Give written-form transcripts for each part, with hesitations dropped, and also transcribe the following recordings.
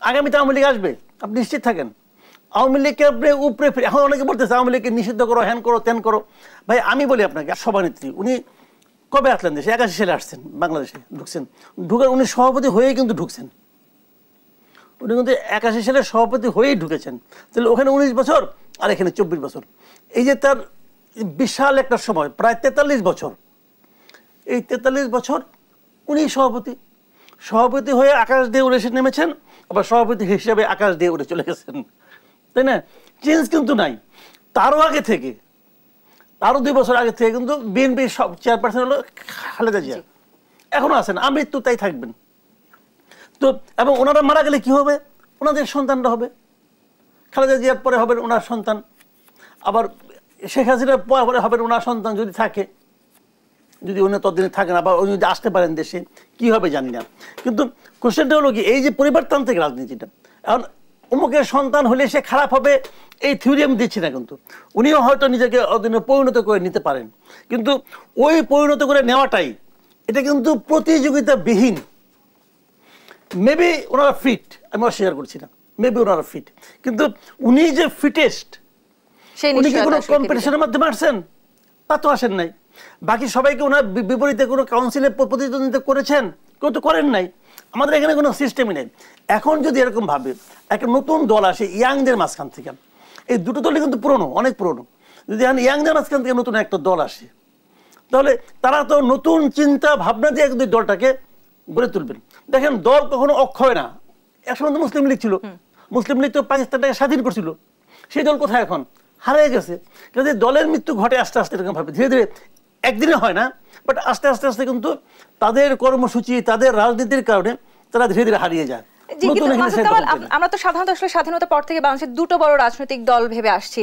আগামীতে আওয়ামী লীগ আসবে, আপনি নিশ্চিত থাকেন। আওয়ামী লীগকে আপনি উপরে ফিরে, এখন অনেকে বলতেছে আওয়ামী লীগকে নিষিদ্ধ করো, হ্যান করো, তেন করো। ভাই আমি বলি আপনাকে, সভানেত্রী উনি কবে আসলেন দেশে? 81 সালে আসছেন, বাংলাদেশে ঢুকছেন। ঢুকার উনি সভাপতি হয়েই কিন্তু ঢুকছেন, উনি কিন্তু 81 সালে সভাপতি হয়েই ঢুকেছেন। তাহলে ওখানে 19 বছর আর এখানে 24 বছর, এই যে তার বিশাল একটা সময়, প্রায় 43 বছর। এই 43 বছর উনি সভাপতি হয়ে আকাশ দিয়ে উড়ে এসে নেমেছেন, আবার সভাপতি হিসেবে আকাশ দিয়ে উড়ে চলে গেছেন, তাই না? চেঞ্জ কিন্তু নাই। তারও আগে থেকে, তারও 2 বছর আগে থেকে কিন্তু বিএনপির সব চেয়ারপারসন হলো খালেদা জিয়া, এখনো আছেন, আমৃত্যু তাই থাকবেন। তো এবং ওনারা মারা গেলে কি হবে? ওনাদের সন্তানরা হবে, খালেদা জিয়ার পরে হবেন ওনার সন্তান, আবার শেখ হাসিনার পরে হবেন ওনার সন্তান যদি থাকে, যদি উনি ততদিনে থাকেন, আবার উনি যদি আসতে পারেন দেশে, কি হবে জানি না। কিন্তু কোশ্চেনটা হলো কি, এই যে পরিবারতান্ত্রিক রাজনীতিটা, এখন অমুকের সন্তান হলে সে খারাপ হবে এই থিওরি আমি দিচ্ছি না, কিন্তু উনিও হয়তো নিজেকে অদিনে পরিণত করে নিতে পারেন, কিন্তু ওই পরিণত করে নেওয়াটাই এটা কিন্তু প্রতিযোগিতাবিহীন। মেবি ওনারা ফিট, আমি অস্বীকার করছি না, মেবি ওনারা ফিট, কিন্তু উনি যে ফিটেস্ট, উনি কি কোনো কম্পিটিশনের মাধ্যমে আসছেন? তা তো আসেন নাই। বাকি সবাইকে ওনার বিপরীতে কোনো কাউন্সিলে প্রতিদ্বন্দ্বিতা করেছেন? কেউ তো করেন নাই। আমাদের এখানে কোনো সিস্টেমই নেই। এখন যদি এরকম ভাবে একটা নতুন দল আসে ইয়াংদের মাঝখান থেকে, এই দুটো দলই কিন্তু পুরনো, অনেক পুরনো, যদি এখন ইয়াংদের মাঝখান থেকে নতুন একটা দল আসে, তাহলে তারা তো নতুন চিন্তা ভাবনা দিয়ে কিন্তু দলটাকে গড়ে তুলবেন। দেখেন, দল কখনো অক্ষয় না। একসময় তো মুসলিম লীগ ছিল, মুসলিম লীগ তো পাকিস্তানটাকে স্বাধীন করছিল, সেই দল কোথায় এখন? হারিয়ে গেছে। কাজে দলের মৃত্যু ঘটে আস্তে আস্তে, এরকম ভাবে ধীরে ধীরে, একদিনে হয় না, বাট আস্তে আস্তে আস্তে কিন্তু তাদের কর্মসূচি, তাদের রাজনীতির কারণে তারা ধীরে ধীরে হারিয়ে যায়। আমরা তো সাধারণত আসলে স্বাধীনতার পর থেকে বাংলাদেশের দুটো বড় রাজনৈতিক দল ভেবে আসছি।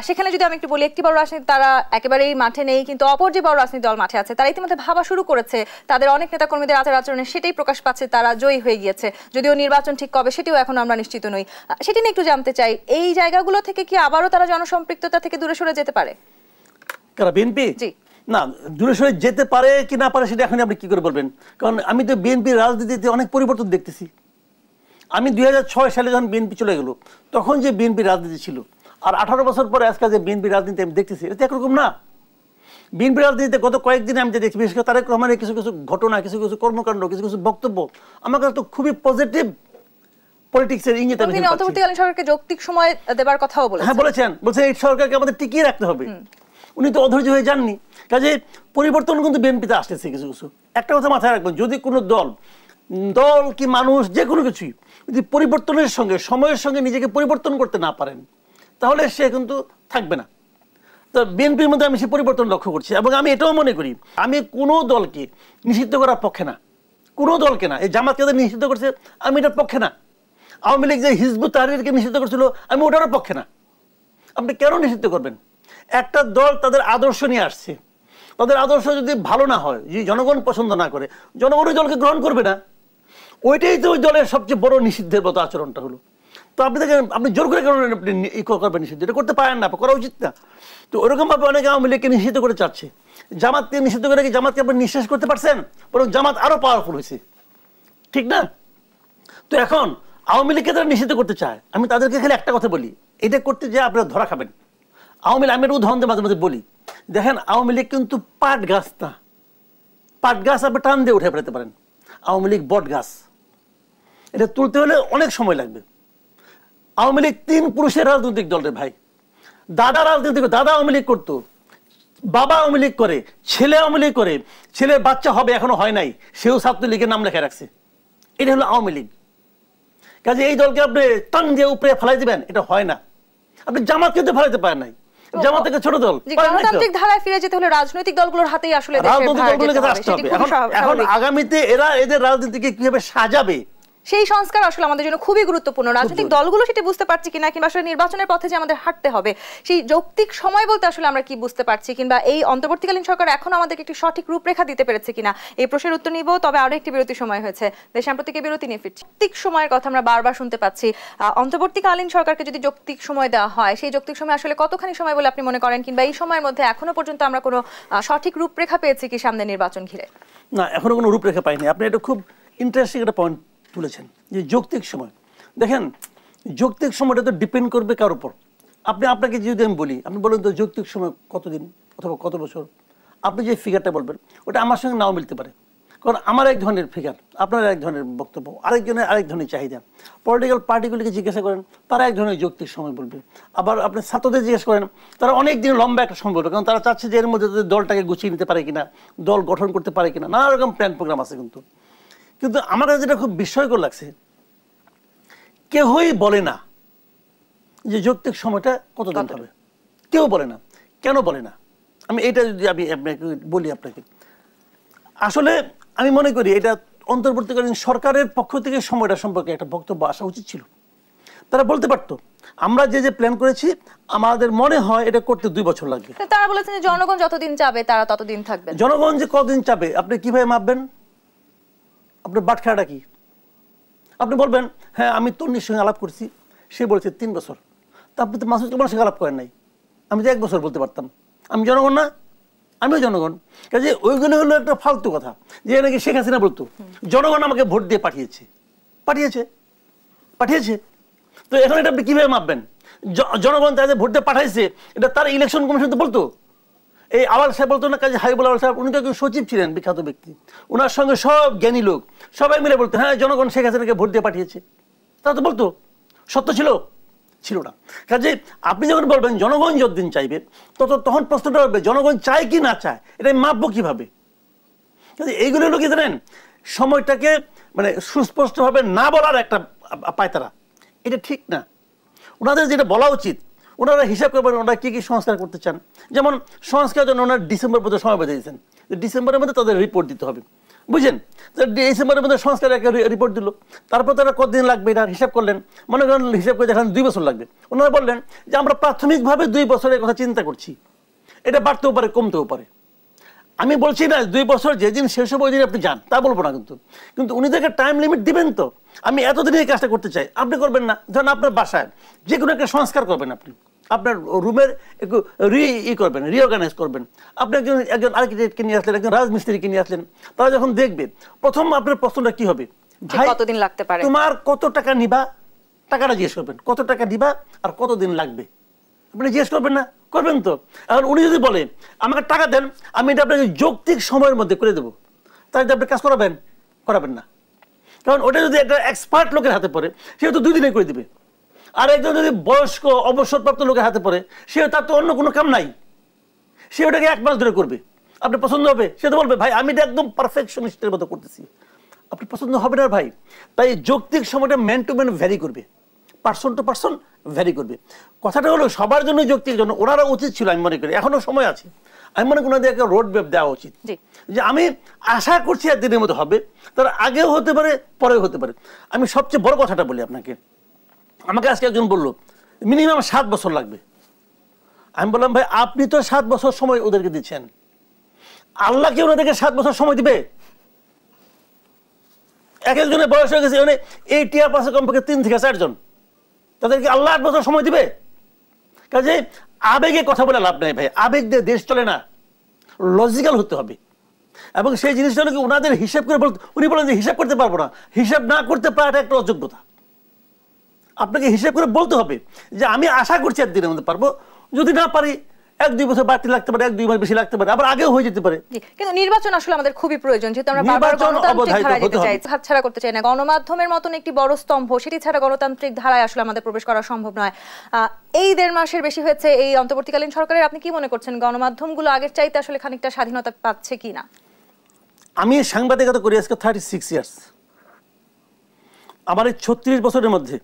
সেখানে যদি আমি একটু বলি, একটি বড় রাজনীতি তারা একেবারেই মাঠে নেই, কিন্তু অপর যে বড় রাজনৈতিক দল মাঠে আছে তারা ইতিমধ্যে ভাবা শুরু করেছে, তাদের অনেক নেতা কর্মীদের আচার আচরণে সেটাই প্রকাশ পাচ্ছে, তারা জয়ী হয়ে গিয়েছে। যদিও নির্বাচন ঠিক কবে সেটিও এখন আমরা নিশ্চিত নই। সেটি নিয়ে একটু জানতে চাই, এই জায়গাগুলো থেকে কি আবারও তারা জনসম্পৃক্ততা থেকে দূরে সরে যেতে পারে? কারা? বিএনপি? জি না, দূরে সরে যেতে পারে কি না পারে সেটা এখন আপনি কি করে বলবেন? কারণ আমি তো বিএনপির রাজনীতিতে অনেক পরিবর্তন দেখতেছি। আমি 2006 সালে যখন বিএনপি চলে গেল, তখন যে বিএনপি রাজনীতি ছিল, আর 18 বছর পরে আজকে যে বিএনপি রাজনীতি আমি দেখতেছি, এটা একরকম না। বিএনপি রাজনীতিতে গত কয়েকদিনে আমি যে দেখছি, বিশেষ করে তারেক রহমানের কিছু কিছু ঘটনা, কিছু কিছু কর্মকাণ্ড, কিছু কিছু বক্তব্য আমার কাছে তো খুবই পজিটিভ পলিটিক্সের ইঙ্গিত। তিনি অন্তর্বর্তীকালীন সরকারকে যৌক্তিক সময় দেবার কথাও বলেছেন। হ্যাঁ বলেছেন, এই সরকারকে আমাদের টিকিয়ে রাখতে হবে। উনি তো অধৈর্য হয়ে যাননি। কাজে পরিবর্তন কিন্তু বিএনপিতে আসতেছে কিছু কিছু। একটা কথা মাথায় রাখবেন, যদি কোনো দল কি মানুষ, যে কোনো কিছুই যদি পরিবর্তনের সঙ্গে, সময়ের সঙ্গে নিজেকে পরিবর্তন করতে না পারেন, তাহলে সে কিন্তু থাকবে না। তো বিএনপির মধ্যে আমি সে পরিবর্তন লক্ষ্য করছি, এবং আমি এটাও মনে করি আমি কোনো দলকে নিষিদ্ধ করার পক্ষে না, কোনো দলকে না। এই জামাতকে নিষিদ্ধ করছে, আমি এটার পক্ষে না। আওয়ামী লীগ যে হিজবুত তাহরিরকে নিষিদ্ধ করছিল, আমি ওটারও পক্ষে না। আপনি কেন নিষিদ্ধ করবেন? একটা দল তাদের আদর্শ নিয়ে আসছে, তাদের আদর্শ যদি ভালো না হয়, যদি জনগণ পছন্দ না করে, জনগণ ওই দলকে গ্রহণ করবে না। ওইটাই তো ওই দলের সবচেয়ে বড় নিষিদ্ধের মতো আচরণটা হলো। তো আপনি জোর করে কেন আপনি করবেন নিষিদ্ধ? এটা করতে পারেন না, করা উচিত না। তো ওরকম ভাবে অনেকে আওয়ামী লীগকে নিষিদ্ধ করে চাচ্ছে। জামাতকে নিষিদ্ধ করে কি জামাতকে আপনি নিঃশেষ করতে পারছেন? বরং জামাত আরো পাওয়ারফুল হয়েছে, ঠিক না? তো এখন আওয়ামী লীগকে তারা নিষিদ্ধ করতে চায়, আমি তাদেরকে খালি একটা কথা বলি, এটা করতে যে আপনারা ধরা খাবেন। আওয়ামী লীগ, আমি একটা উদাহরণ মাঝে মাঝে বলি, দেখেন আওয়ামী লীগ কিন্তু পাট গাছ না, পাট গাছ আপনি টান দিয়ে উঠে ফেলতে পারেন। আওয়ামী লীগ বট গাছ, এটা তুলতে হলে অনেক সময় লাগবে। আওয়ামী লীগ 3 পুরুষের রাজনৈতিক দল রে ভাই। দাদা রাজনীতি, দাদা আওয়ামী লীগ করতো, বাবা আওয়ামী লীগ করে, ছেলে আওয়ামী লীগ করে, ছেলের বাচ্চা হবে, এখনো হয় নাই, সেও ছাত্রলীগের নাম লেখা রাখছে। এটা হলো আওয়ামী লীগ। কাজে এই দলকে আপনি টান দিয়ে উপরে ফেলাই দিবেন, এটা হয় না। আপনি জামাতকে তো ফেলাইতে পারেন নাই, জামাত থেকে ছোট দল। গণতান্ত্রিক ধারায় ফিরে যেতে হলে রাজনৈতিক দলগুলোর হাতেই আসলে এখন আগামীতে এরা এদের রাজনীতিকে কিভাবে সাজাবে, সেই সংস্কার আসলে আমাদের জন্য খুবই গুরুত্বপূর্ণ। রাজনৈতিক দলগুলো সেটা বুঝতে পারছি কিনা, কিংবা আসলে নির্বাচনের পথে যে আমাদের হাঁটতে হবে, সেই যৌক্তিক সময় বলতে আসলে আমরা কি বুঝতে পারছি, কিংবা এই অন্তর্বর্তীকালীন সরকার এখন আমাদেরকে একটি সঠিক রূপরেখা দিতে পেরেছে কিনা, এই প্রশ্নের উত্তর নিব। তবে আরো একটি বিরতি সময় হয়েছে, সাম্প্রতিক বিরতি নিয়ে ফিরছি। যৌক্তিক সময়ের কথা আমরা বারবার শুনতে পাচ্ছি। অন্তর্বর্তীকালীন সরকারকে যদি যৌক্তিক সময় দেওয়া হয়, সেই যৌক্তিক সময় আসলে কতখানি সময় বলে আপনি মনে করেন, কিংবা এই সময়ের মধ্যে এখনো পর্যন্ত আমরা কোনো সঠিক রূপরেখা পেয়েছি কি সামনে নির্বাচন ঘিরে? না, এখনো কোনো রূপরেখা পাইনি। আপনি এটা খুব ইন্টারেস্টিং একটা পয়েন্ট তুলেছেন যে যৌক্তিক সময়। দেখেন যৌক্তিক সময়টা তো ডিপেন্ড করবে কার উপর। আপনাকে যদি আমি বলি, আপনি বলেন তো যৌক্তিক সময় কতদিন অথবা কত বছর, আপনি যে ফিগারটা বলবেন ওটা আমার সঙ্গে নাও মিলতে পারে, কারণ আমার এক ধরনের ফিগার, আপনার এক ধরনের বক্তব্য, আরেকজনের আরেক ধরনের চাহিদা। পলিটিক্যাল পার্টিগুলিকে জিজ্ঞাসা করেন, তারা এক ধরনের যৌক্তিক সময় বলবে। আবার আপনি ছাত্রদের জিজ্ঞেস করেন, তারা অনেক দিন লম্বা একটা সময় বলবে, কারণ তারা চাচ্ছে যে এর মধ্যে তাদের দলটাকে গুছিয়ে নিতে পারে কিনা, দল গঠন করতে পারে কিনা, নানা রকম প্ল্যান প্রোগ্রাম আছে। কিন্তু আমার কাছে যেটা খুব বিস্ময়কর লাগছে, কেউই বলে না যে যৌক্তিক সময়টা কতদিন হবে, কেউ বলে না। কেন বলে না? আমি এটা যদি আমি আপনাকে বলি, আপনাকে আসলে আমি মনে করি এটা অন্তর্বর্তীকালীন সরকারের পক্ষ থেকে সময়টা সম্পর্কে একটা বক্তব্য আসা উচিত ছিল। তারা বলতে পারতো আমরা যে প্ল্যান করেছি আমাদের মনে হয় এটা করতে 2 বছর লাগবে। তারা বলেছেন যে জনগণ যতদিন চাবে তারা ততদিন থাকবে। জনগণ যে কতদিন চাবে আপনি কিভাবে মাপবেন? আপনার বাটখারাটা কি? আপনি বলবেন হ্যাঁ আমি তন্নির সঙ্গে আলাপ করছি, সে বলেছে 3 বছর। তা আপনি তো মাসুদ কামালের সঙ্গে আলাপ করেন নাই, আমি তো 1 বছর বলতে পারতাম। আমি জনগণ না? আমিও জনগণ। কাজে ওইগুলো হলো একটা ফালতু কথা, যে নাকি শেখ হাসিনা বলতো জনগণ আমাকে ভোট দিয়ে পাঠিয়েছে। তো এখন এটা আপনি কিভাবে মাপবেন? জনগণ তাদের ভোট দিয়ে পাঠাইছে, এটা তার ইলেকশন কমিশন তো বলতো। এই আওয়াল সাহেব বলতো না, কাজে হাবিবুল আওয়াল সাহেব, উনি তো একজন সচিব ছিলেন, বিখ্যাত ব্যক্তি, ওনার সঙ্গে সব জ্ঞানী লোক সবাই মিলে বলতো হ্যাঁ জনগণ শেখ হাসিনাকে ভোট দিয়ে পাঠিয়েছে। তা তো বলতো, সত্য ছিল না। কাজে আপনি যখন বলবেন জনগণ যতদিন চাইবে তখন প্রশ্নটা হবে জনগণ চায় কি না চায়, এটা মাপবো কিভাবে? কাজে এইগুলো হলো কি জানেন, সময়টাকে মানে সুস্পষ্টভাবে না বলার একটা পায়তারা। এটা ঠিক না। ওনাদের যেটা বলা উচিত, ওনারা হিসাব করবেন ওনারা কি সংস্কার করতে চান। যেমন সংস্কারের জন্য ওনারা ডিসেম্বর পর্যন্ত সময় বেঁধে দিয়েছেন, ডিসেম্বরের মধ্যে তাদের রিপোর্ট দিতে হবে, বুঝলেন? ডিসেম্বরের মধ্যে সংস্কার একটা রিপোর্ট দিল, তারপর তারা কতদিন লাগবে এটা হিসাব করলেন, মনে করেন হিসাব করে দেখেন 2 বছর লাগবে। ওনারা বললেন যে আমরা প্রাথমিকভাবে 2 বছরের কথা চিন্তা করছি, এটা বাড়তেও পারে কমতেও পারে। আমি বলছি না 2 বছর যেদিন শেষ হবে ওই দিন আপনি যান, তা বলবো না, কিন্তু উনিদেরকে টাইম লিমিট দিবেন তো। আমি এতদিনে এই কাজটা করতে চাই, আপনি করবেন না। ধরেন আপনার বাসায় যে কোনো একটা সংস্কার করবেন, আপনি আপনার রুমের একটু করবেন, রিঅর্গানাইজ করবেন। আপনি একজন আর্কিটেক্টকে নিয়ে আসলেন, একজন রাজমিস্ত্রিকে নিয়ে আসলেন, তারা যখন দেখবে প্রথম আপনার প্রশ্নটা কি হবে, ভাই কতদিন লাগতে পারে, তোমার কত টাকা নিবা, টাকাটা জিজ্ঞেস করবেন, কত টাকা নিবা আর কতদিন লাগবে, আপনি জিজ্ঞেস করবেন না? করবেন তো। এখন উনি যদি বলে আমাকে টাকা দেন, আমি এটা আপনাকে যৌক্তিক সময়ের মধ্যে করে দেবো, তাহলে আপনি কাজ করাবেন না। কারণ ওটা যদি একটা এক্সপার্ট লোকের হাতে পড়ে, সে তো 2 দিনে করে দিবে। আর একজন যদি বয়স্ক অবসরপ্রাপ্ত লোকের হাতে পড়ে, সে তার তো অন্য কোনো কাম নাই, সে ওটাকে 1 মাস ধরে করবে। আপনি পছন্দ হবে, সে তো বলবে ভাই আমি এটা একদম পারফেকশনিস্টের মতো করতেছি, আপনি পছন্দ হবে না ভাই। তাই যৌক্তিক সময়টা ম্যান টু ম্যান ভ্যারি করবে, পার্সন টু পার্সন ভ্যারি করবে। কথাটা হলো সবার জন্য যৌক্তিক জন্য ওনারা উচিত ছিল, আমি মনে করি এখনো সময় আছে, আমি মনে করি ওনাদের একটা রোড ম্যাপ দেওয়া উচিত, যে আমি আশা করছি 1 দিনের মতো হবে, তার আগেও হতে পারে পরেও হতে পারে। আমি সবচেয়ে বড় কথাটা বলি আপনাকে, আমাকে আজকে একজন বললো মিনিমাম 7 বছর লাগবে। আমি বললাম ভাই আপনি তো 7 বছর সময় ওদেরকে দিচ্ছেন, আল্লাহ কি ওনাদেরকে 7 বছর সময় দিবে? এক একজনের বয়স হয়ে গেছে, এই টিয়ার পাশে কমপক্ষে 3 থেকে 4 জন, তাদেরকে আল্লাহ 8 বছর সময় দিবে? কাজে আবেগে কথা বলে লাভ নাই ভাই, আবেগ দিয়ে দেশ চলে না, লজিক্যাল হতে হবে। এবং সেই জিনিসটা কি ওনাদের হিসাব করে বলতে, উনি বলেন যে হিসাব করতে পারবো না, হিসাব না করতে পারাটা একটা অযোগ্যতা। আপনাকে হিসাব করে বলতে হবে যে আমি আশা করছি 1 দিনের মধ্যে পারবো, যদি না পারি 1-2 বছর বাড়তি লাগতে পারে, 1-2 মাস বেশি লাগতে পারে, আবার আগেও হয়ে যেতে পারে। কিন্তু নির্বাচন আসলে আমাদের খুবই প্রয়োজন, যেহেতু আমরা বারবার গণতান্ত্রিক ধারায় যেতে চাই, হাতছাড়া করতে চাই না। গণমাধ্যমের মতন একটি বড় স্তম্ভ, সেটি ছাড়া গণতান্ত্রিক ধারায় আসলে আমাদের প্রবেশ করা সম্ভব নয়। এই 1.5 মাসের বেশি হয়েছে এই অন্তর্বর্তীকালীন সরকারের, আপনি কি মনে করছেন গণমাধ্যমগুলো আগের চাইতে আসলে খানিকটা স্বাধীনতা পাচ্ছে কিনা? আমি সাংবাদিকতা করি আজকে 36 ইয়ার্স। আমার এই 36 বছরের মধ্যে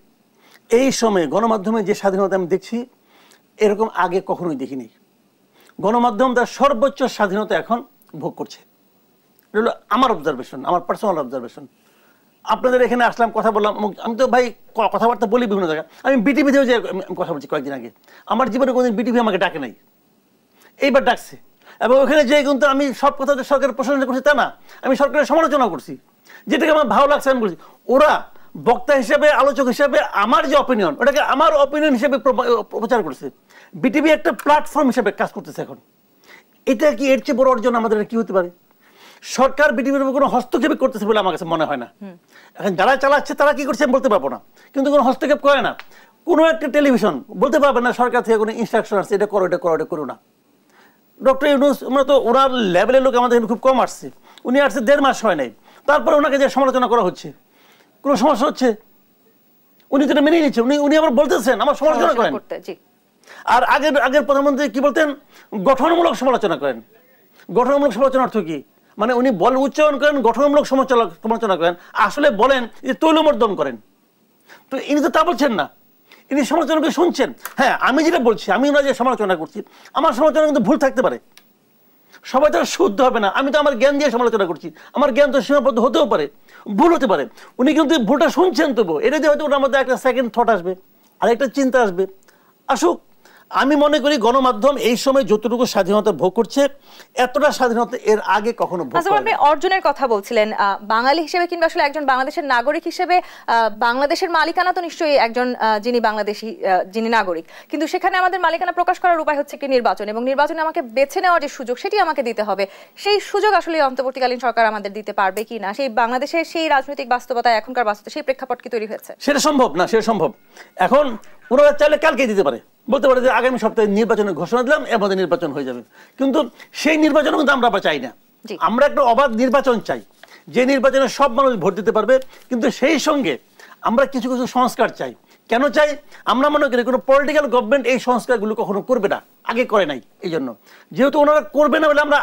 এই সময়ে গণমাধ্যমে যে স্বাধীনতা আমি দেখছি এরকম আগে কখনোই দেখিনি। গণমাধ্যম তার সর্বোচ্চ স্বাধীনতা এখন ভোগ করছে, এটা হলো আমার অবজারভেশন, আমার পার্সোনাল অবজারভেশন। আপনাদের এখানে আসলাম, কথা বললাম, আমি তো ভাই কথাবার্তা বলি বিভিন্ন জায়গায়, আমি বিটিভিতেও যে কথা বলছি কয়েকদিন আগে, আমার জীবনে কোনোদিন বিটিভি আমাকে ডাকে নাই, এইবার ডাকছে। এবং ওখানে যে কিন্তু আমি সব কথা সরকারের প্রশংসা করছি তা না, আমি সরকারের সমালোচনা করছি, যেটাকে আমার ভালো লাগছে আমি বলছি। ওরা বক্তা হিসেবে, আলোচক হিসেবে আমার যে অপিনিয়ন, ওটাকে আমার অপিনিয়ন হিসেবে প্রচার করছে। বিটিভি একটা প্ল্যাটফর্ম হিসেবে কাজ করতেছে এখন। এটা কি এর চেয়ে বড় অর্জন আমাদের কি হতে পারে? সরকার বিটিভির উপর কোনো হস্তক্ষেপ করতেছে বলে আমার কাছে মনে হয় না। এখন যারা চালাচ্ছে তারা কি করছে আমি বলতে পারবো না, কিন্তু কোনো হস্তক্ষেপ করে না। কোনো একটা টেলিভিশন বলতে পারবে না সরকার থেকে কোনো ইনস্ট্রাকশন আসছে এটা করো, এটা করো, এটা করো না। ডক্টর ইউনূস আমরা তো ওনার লেভেলের লোক আমাদের খুব কম আসছে, উনি আসছে 1.5 মাস হয় নাই, তারপরে ওনাকে যে সমালোচনা করা হচ্ছে, কোনো সমস্যা হচ্ছে? উনি তো এটা মেনে নিচ্ছে, উনি আবার বলতেছেন আমার সমালোচনা করেন। আর আগের প্রধানমন্ত্রী কি বলতেন, গঠনমূলক সমালোচনা করেন। গঠনমূলক সমালোচনার অর্থ কি? মানে উনি বল উচ্চারণ করেন, গঠনমূলক সমালোচনা করেন, আসলে বলেন যে তৈলমর্দন করেন। তো ইনি তো তা বলছেন না, ইনি সমালোচনাকে শুনছেন। হ্যাঁ, আমি যেটা বলছি, আমি ওনার যে সমালোচনা করছি, আমার সমালোচনা কিন্তু ভুল থাকতে পারে, সবাই তো শুদ্ধ হবে না। আমি তো আমার জ্ঞান দিয়ে সমালোচনা করছি, আমার জ্ঞান তো সীমাবদ্ধ হতেও পারে, ভুল হতে পারে। উনি কিন্তু ভুলটা শুনছেন, তবু এটা দিয়ে হয়তো ওনার মধ্যে একটা সেকেন্ড থট আসবে, আরেকটা চিন্তা আসবে। আসুক, আমি মনে করি গণমাধ্যম এই সময় যতটুকু স্বাধীনতা ভোগ করছে, এতটা স্বাধীনতা এর আগে কখনো ভোগ করেনি। আপনি অর্জনের কথা বলছিলেন, বাঙালি হিসেবে কিংবা আসলে একজন বাংলাদেশের নাগরিক হিসেবে বাংলাদেশের মালিকানা তো নিশ্চয়ই একজন যিনি বাংলাদেশি, যিনি নাগরিক, কিন্তু সেখানে আমাদের মালিকানা প্রকাশ করার উপায় হচ্ছে কি নির্বাচন, এবং নির্বাচনে আমাকে বেছে নেওয়ার যে সুযোগ সেটি আমাকে দিতে হবে। সেই সুযোগ আসলে অন্তর্বর্তীকালীন সরকার আমাদের দিতে পারবে কি না, সেই বাংলাদেশের সেই রাজনৈতিক বাস্তবতা, এখনকার বাস্তবতা, সেই প্রেক্ষাপট কি তৈরি হয়েছে? সেটা সম্ভব না, সেটা সম্ভব। এখন ওরা চাইলে কালকে দিতে পারে, বলতে পারে যে আগামী সপ্তাহে নির্বাচনের ঘোষণা দিলাম, এর মধ্যে নির্বাচন হয়ে যাবে। কিন্তু সেই নির্বাচন কিন্তু আমরা চাই না। আমরা একটা অবাধ নির্বাচন চাই, যে নির্বাচনে সব মানুষ ভোট দিতে পারবে, কিন্তু সেই সঙ্গে আমরা কিছু কিছু সংস্কার চাই। কেন চাই? আমরা মনে করি কোনো পলিটিক্যাল গভর্নমেন্ট এই সংস্কারগুলো কখনো করবে না, আগে করে নাই। এই জন্য যেহেতু ওনারা করবে না বলে আমরা